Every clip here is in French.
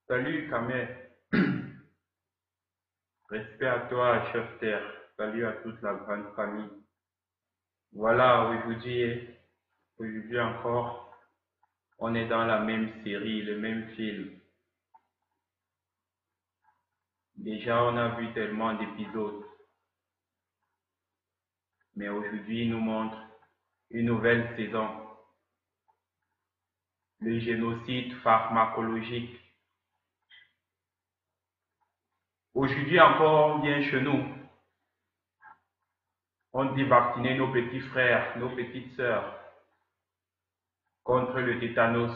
Salut Kamel, respect à toi, chef terre. Salut à toute la grande famille. Voilà, aujourd'hui encore, on est dans la même série, le même film. Déjà, on a vu tellement d'épisodes, mais aujourd'hui, il nous montre une nouvelle saison, le génocide pharmacologique. Aujourd'hui encore, on vient chez nous, on dit vacciner nos petits frères, nos petites sœurs contre le tétanos.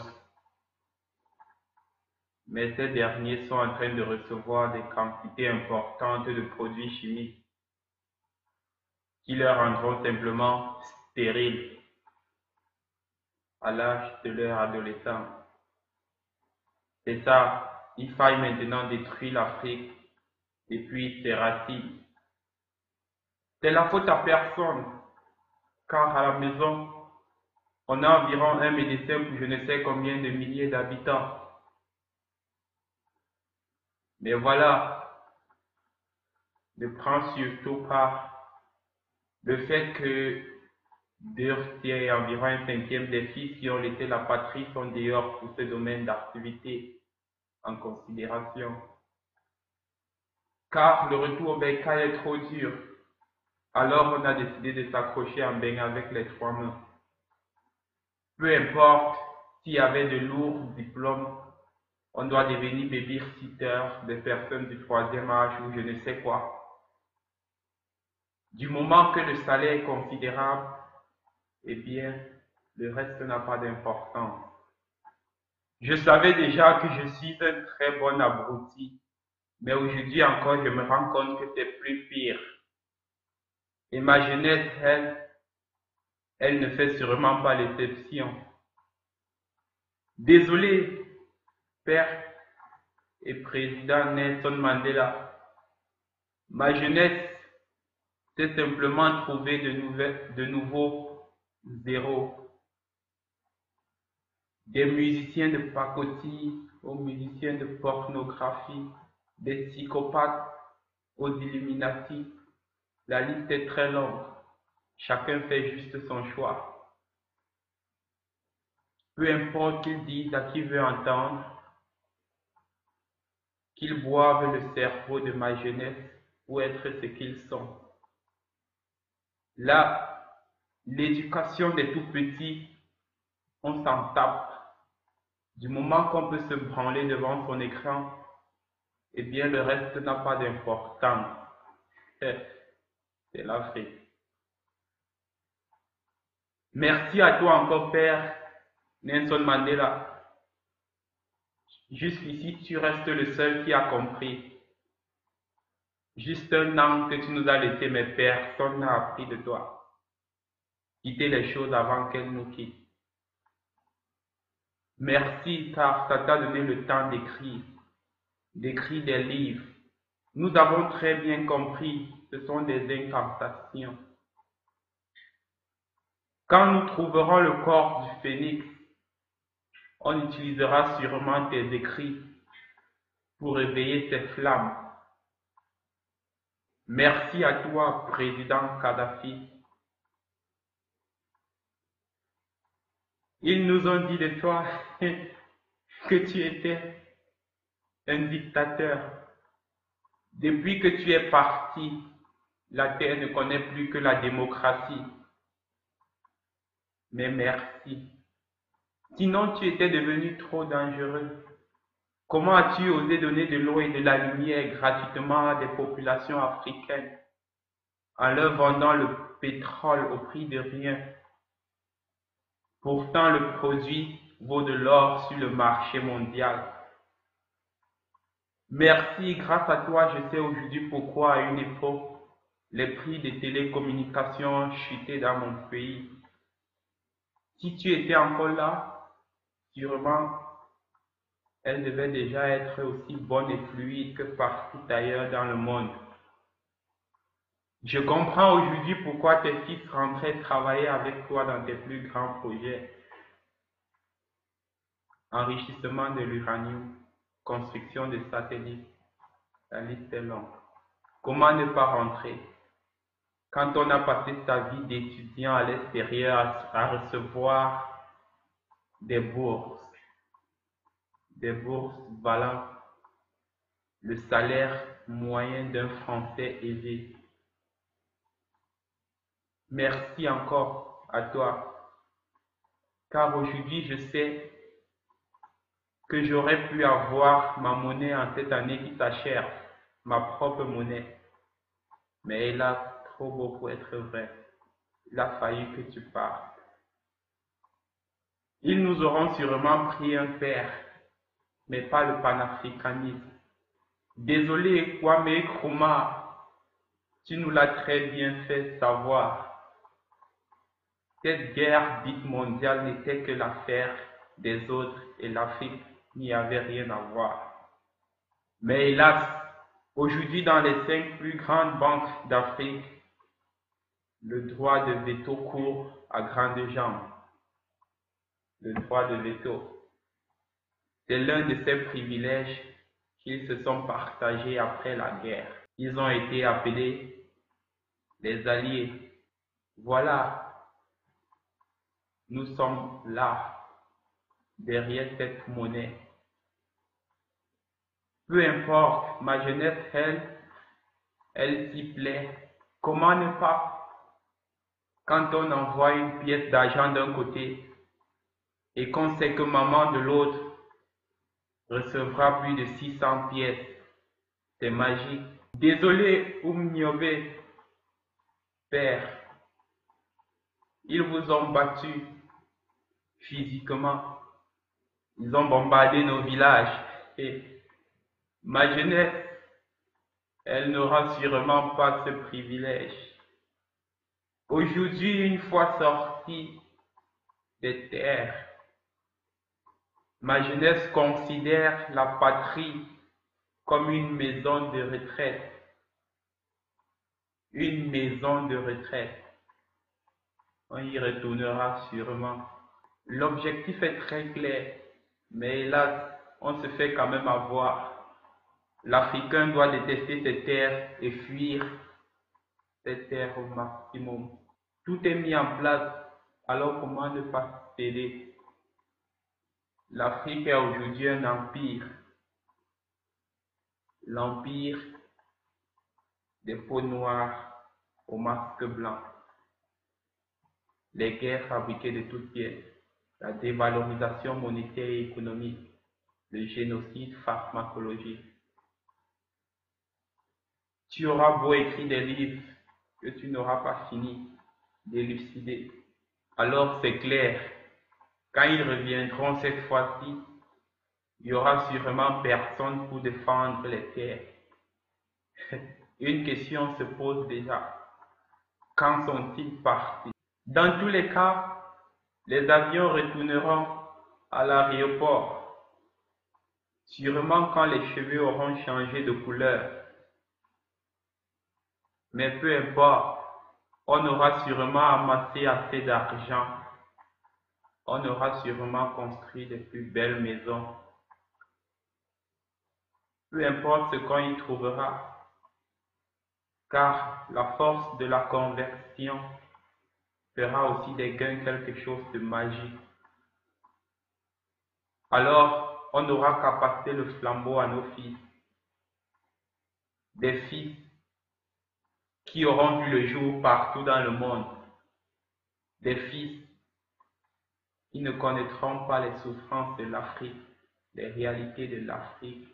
Mais ces derniers sont en train de recevoir des quantités importantes de produits chimiques qui leur rendront simplement stériles à l'âge de leur adolescence. C'est ça, il faille maintenant détruire l'Afrique depuis ses racines. C'est la faute à personne, car à la maison, on a environ un médecin pour je ne sais combien de milliers d'habitants. Mais voilà, ne prend surtout pas le fait que il y a environ un cinquième des fils qui ont laissé la patrie sont dehors pour ce domaine d'activité en considération. Car le retour au bercail est trop dur. Alors on a décidé de s'accrocher en bain avec les trois mains. Peu importe s'il y avait de lourds diplômes, on doit devenir baby-sitter des personnes du troisième âge ou je ne sais quoi. Du moment que le salaire est considérable, eh bien, le reste n'a pas d'importance. Je savais déjà que je suis un très bon abruti, mais aujourd'hui encore, je me rends compte que c'est plus pire. Et ma jeunesse, elle ne fait sûrement pas l'exception. Désolé, père et président Nelson Mandela. Ma jeunesse, c'est simplement trouver de nouveaux zéros. Des musiciens de pacotille aux musiciens de pornographie, des psychopathes aux Illuminati. La liste est très longue. Chacun fait juste son choix. Peu importe qu'ils disent à qui veut entendre, qu'ils boivent le cerveau de ma jeunesse pour être ce qu'ils sont. Là, l'éducation des tout petits, on s'en tape. Du moment qu'on peut se branler devant son écran, eh bien le reste n'a pas d'importance. C'est l'Afrique. Merci à toi encore, Père Nelson Mandela. Jusqu'ici, tu restes le seul qui a compris. Juste un an que tu nous as laissé, mais personne n'a appris de toi. Quitter les choses avant qu'elles nous quittent. Merci car ça t'a donné le temps d'écrire des livres. Nous avons très bien compris, ce sont des incantations. Quand nous trouverons le corps du phénix, on utilisera sûrement tes écrits pour réveiller ces flammes. Merci à toi, président Kadhafi. Ils nous ont dit de toi que tu étais un dictateur. Depuis que tu es parti, la terre ne connaît plus que la démocratie. Mais merci. Sinon, tu étais devenu trop dangereux. Comment as-tu osé donner de l'eau et de la lumière gratuitement à des populations africaines en leur vendant le pétrole au prix de rien? Pourtant, le produit vaut de l'or sur le marché mondial. Merci, grâce à toi, je sais aujourd'hui pourquoi à une époque, les prix des télécommunications chutaient dans mon pays. Si tu étais encore là, sûrement, elle devait déjà être aussi bonne et fluide que partout ailleurs dans le monde. Je comprends aujourd'hui pourquoi tes fils rentraient travailler avec toi dans tes plus grands projets. Enrichissement de l'uranium. construction de satellites. La liste est longue. Comment ne pas rentrer quand on a passé sa vie d'étudiant à l'extérieur à recevoir des bourses valant le salaire moyen d'un Français aisé. Merci encore à toi, car aujourd'hui je sais que j'aurais pu avoir ma monnaie en cette année qui s'achève, ma propre monnaie. Mais hélas, trop beau pour être vrai, il a fallu que tu partes. Ils nous auront sûrement pris un père, mais pas le panafricanisme. Désolé Kwame Nkrumah, tu nous l'as très bien fait savoir. Cette guerre dite mondiale n'était que l'affaire des autres et l'Afrique n'y avait rien à voir. Mais hélas, aujourd'hui dans les 5 plus grandes banques d'Afrique, le droit de veto court à grandes jambes. Le droit de veto, c'est l'un de ces privilèges qu'ils se sont partagés après la guerre. Ils ont été appelés les alliés. Voilà, nous sommes là, derrière cette monnaie. Peu importe, ma jeunesse, elle s'y plaît. Comment ne pas, quand on envoie une pièce d'argent d'un côté et qu'on sait que maman de l'autre recevra plus de 600 pièces, c'est magique. Désolé, Oumniobé, père, ils vous ont battu physiquement. Ils ont bombardé nos villages et ma jeunesse, elle n'aura sûrement pas ce privilège. Aujourd'hui, une fois sorti des terres, ma jeunesse considère la patrie comme une maison de retraite. Une maison de retraite. On y retournera sûrement. L'objectif est très clair, mais hélas, on se fait quand même avoir. L'Africain doit détester ses terres et fuir ses terres au maximum. Tout est mis en place, alors comment ne pas céder? L'Afrique est aujourd'hui un empire. L'empire des peaux noires au masque blanc. Les guerres fabriquées de toutes pièces, la dévalorisation monétaire et économique, le génocide pharmacologique. Tu auras beau écrire des livres que tu n'auras pas fini d'élucider. Alors c'est clair, quand ils reviendront cette fois-ci, il y aura sûrement personne pour défendre les terres. Une question se pose déjà. Quand sont-ils partis? Dans tous les cas, les avions retourneront à l'aéroport. Sûrement quand les cheveux auront changé de couleur. Mais peu importe, on aura sûrement amassé assez d'argent. On aura sûrement construit les plus belles maisons. Peu importe ce qu'on y trouvera, car la force de la conversion fera aussi des gains quelque chose de magique. Alors, on n'aura qu'à passer le flambeau à nos fils. Des fils qui auront vu le jour partout dans le monde. Des fils qui ne connaîtront pas les souffrances de l'Afrique, les réalités de l'Afrique,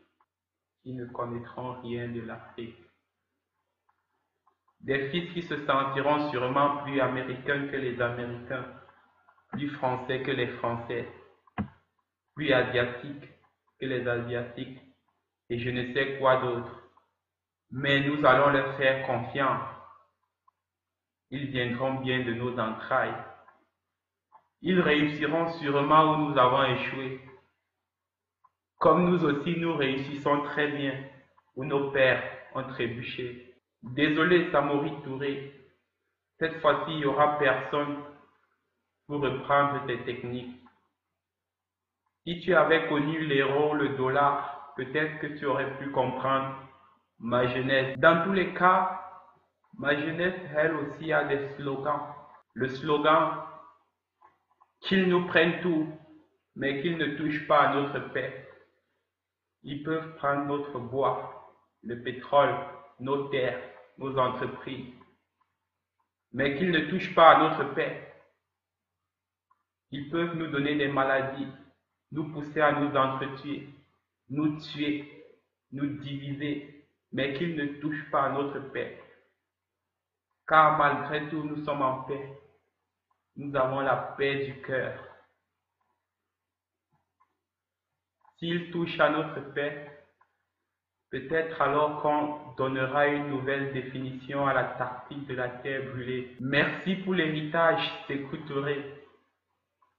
qui ne connaîtront rien de l'Afrique. Des fils qui se sentiront sûrement plus américains que les Américains, plus français que les Français, plus asiatiques que les Asiatiques, et je ne sais quoi d'autre. Mais nous allons leur faire confiance. Ils viendront bien de nos entrailles. Ils réussiront sûrement où nous avons échoué. Comme nous aussi nous réussissons très bien où nos pères ont trébuché. Désolé Samori Touré, cette fois-ci il n'y aura personne pour reprendre tes techniques. Si tu avais connu l'euro, le dollar, peut-être que tu aurais pu comprendre ma jeunesse. Dans tous les cas, ma jeunesse, elle aussi, a des slogans. Le slogan qu'ils nous prennent tout, mais qu'ils ne touchent pas à notre paix. Ils peuvent prendre notre bois, le pétrole, nos terres, nos entreprises, mais qu'ils ne touchent pas à notre paix. Ils peuvent nous donner des maladies, nous pousser à nous entretuer, nous tuer, nous diviser, mais qu'ils ne touchent pas à notre paix. Car malgré tout, nous sommes en paix. Nous avons la paix du cœur. S'ils touchent à notre paix, peut-être alors qu'on donnera une nouvelle définition à la tactique de la terre brûlée. Merci pour l'héritage, Sékou Touré.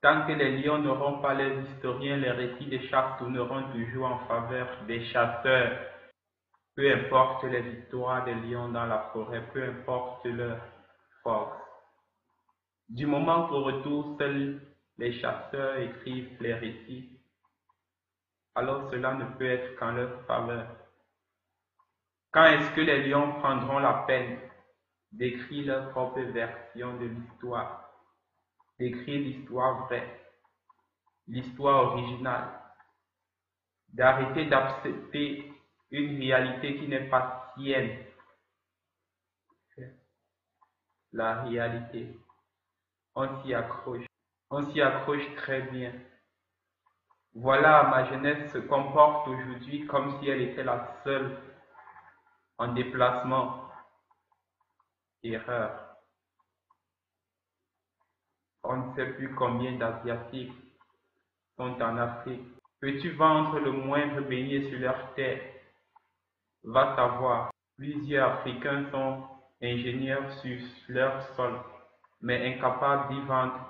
Tant que les lions n'auront pas les historiens, les récits des chasses tourneront toujours en faveur des chasseurs. Peu importe les victoires des lions dans la forêt, peu importe leur force. Du moment qu'au retour, seuls les chasseurs écrivent les récits, alors cela ne peut être qu'en leur faveur. Quand est-ce que les lions prendront la peine d'écrire leur propre version de l'histoire, d'écrire l'histoire vraie, l'histoire originale, d'arrêter d'accepter une réalité qui n'est pas sienne, la réalité. On s'y accroche très bien. Voilà, ma jeunesse se comporte aujourd'hui comme si elle était la seule en déplacement. Erreur. On ne sait plus combien d'Asiatiques sont en Afrique. Peux-tu vendre le moindre beignet sur leur terre? Va savoir. Plusieurs Africains sont ingénieurs sur leur sol, mais incapables d'y vendre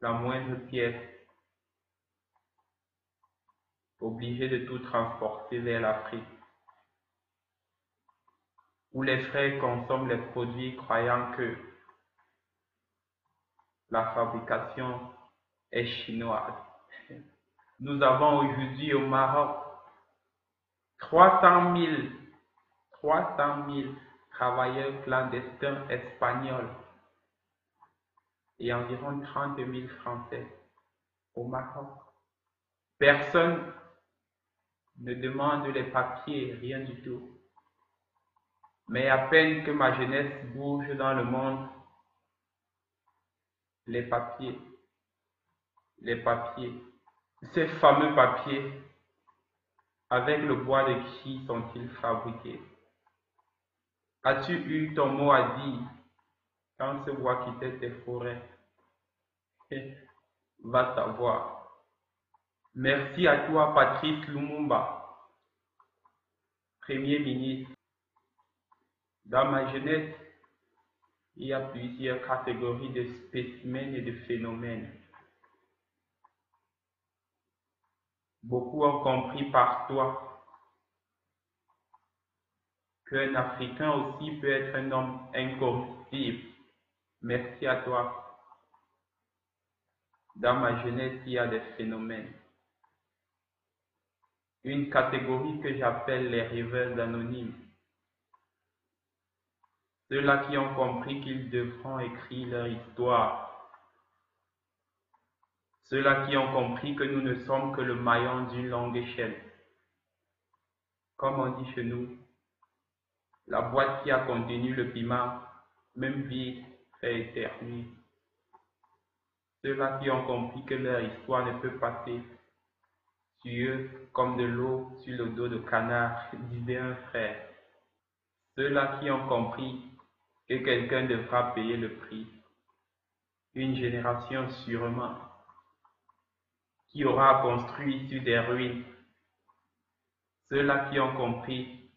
la moindre pièce, obligés de tout transporter vers l'Afrique, où les frères consomment les produits croyant que la fabrication est chinoise. Nous avons aujourd'hui au Maroc 300 000 travailleurs clandestins espagnols et environ 30 000 Français au Maroc. Personne ne demande les papiers, rien du tout. Mais à peine que ma jeunesse bouge dans le monde, les papiers, ces fameux papiers, avec le bois de qui sont-ils fabriqués? As-tu eu ton mot à dire quand ce bois quittait tes forêts? Va savoir. Merci à toi, Patrice Lumumba, Premier ministre. Dans ma jeunesse, il y a plusieurs catégories de spécimens et de phénomènes. Beaucoup ont compris par toi qu'un Africain aussi peut être un homme incorruptible. Merci à toi. Dans ma jeunesse, il y a des phénomènes. Une catégorie que j'appelle les rêveurs anonymes. Ceux-là qui ont compris qu'ils devront écrire leur histoire. Ceux-là qui ont compris que nous ne sommes que le maillon d'une longue échelle. Comme on dit chez nous, la boîte qui a contenu le piment, même vide, fait éternuer. Ceux-là qui ont compris que leur histoire ne peut passer sur eux comme de l'eau sur le dos de canard, disait un frère. Ceux-là qui ont compris que quelqu'un devra payer le prix. Une génération sûrement, qui aura construit sur des ruines. Ceux-là qui ont compris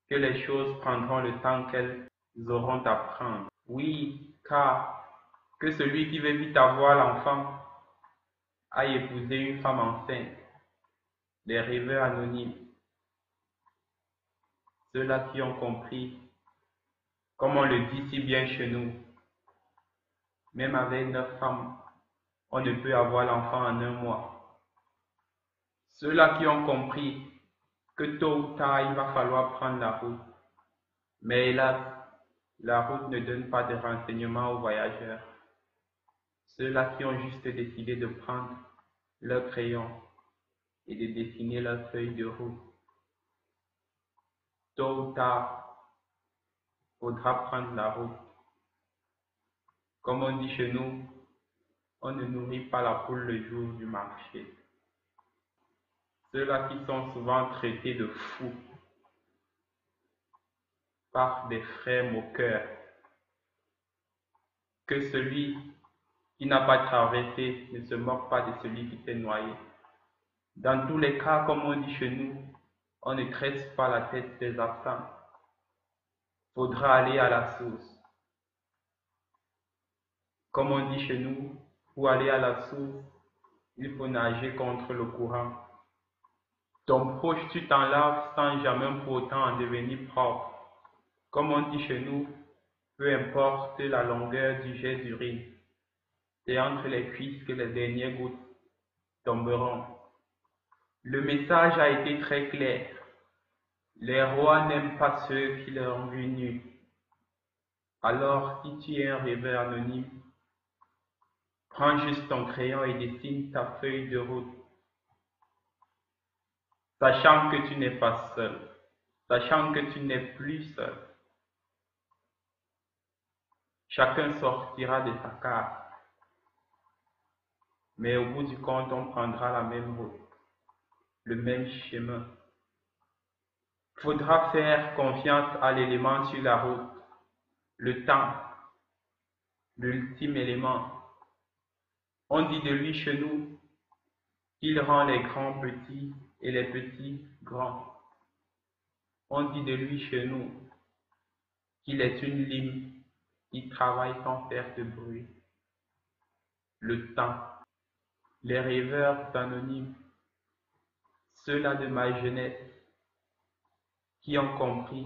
que les choses prendront le temps qu'elles auront à prendre. Oui, car que celui qui veut vite avoir l'enfant aille épouser une femme enceinte. Les rêveurs anonymes. Ceux-là qui ont compris, comme on le dit si bien chez nous, même avec 9 femmes, on ne peut avoir l'enfant en un mois. Ceux-là qui ont compris que tôt ou tard il va falloir prendre la route. Mais hélas, la route ne donne pas de renseignements aux voyageurs. Ceux-là qui ont juste décidé de prendre leur crayon et de dessiner leur feuille de route. Tôt ou tard, faudra prendre la route. Comme on dit chez nous, on ne nourrit pas la poule le jour du marché. Ceux-là qui sont souvent traités de fous par des frères moqueurs, que celui qui n'a pas traversé ne se moque pas de celui qui s'est noyé. Dans tous les cas, comme on dit chez nous, on ne tresse pas la tête des absents. Faudra aller à la source. Comme on dit chez nous, pour aller à la source, il faut nager contre le courant. Ton proche, tu t'en laves sans jamais pour autant en devenir propre. Comme on dit chez nous, peu importe la longueur du jet d'urine, c'est entre les cuisses que les dernières gouttes tomberont. Le message a été très clair. Les rois n'aiment pas ceux qui leur ont vu nus. Alors, si tu es un rêveur anonyme, prends juste ton crayon et dessine ta feuille de route, sachant que tu n'es pas seul, sachant que tu n'es plus seul. Chacun sortira de sa case, mais au bout du compte, on prendra la même route, le même chemin. Faudra faire confiance à l'élément sur la route, le temps, l'ultime élément. On dit de lui chez nous qu'il rend les grands petits et les petits grands. On dit de lui chez nous qu'il est une lime qui travaille sans faire de bruit. Le temps, les rêveurs anonymes, ceux-là de ma jeunesse qui ont compris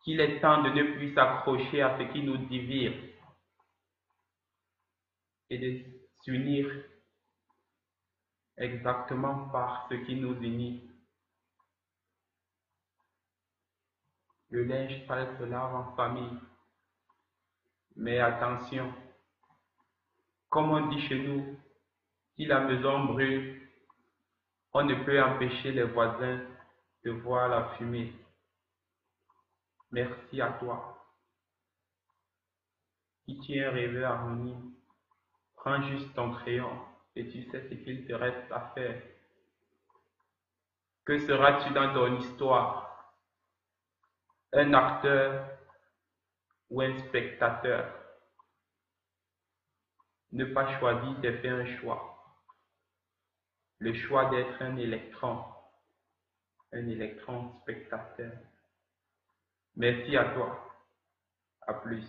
qu'il est temps de ne plus s'accrocher à ce qui nous divise et de s'unir exactement par ce qui nous unit. Le linge sale se lave en famille, mais attention, comme on dit chez nous, si la maison brûle, on ne peut empêcher les voisins de voir la fumée. Merci à toi. Si tu es un rêveur anonyme, prends juste ton crayon et tu sais ce qu'il te reste à faire. Que seras-tu dans ton histoire? Un acteur ou un spectateur? Ne pas choisir, c'est faire un choix. Le choix d'être un électron spectateur. Merci à toi. À plus.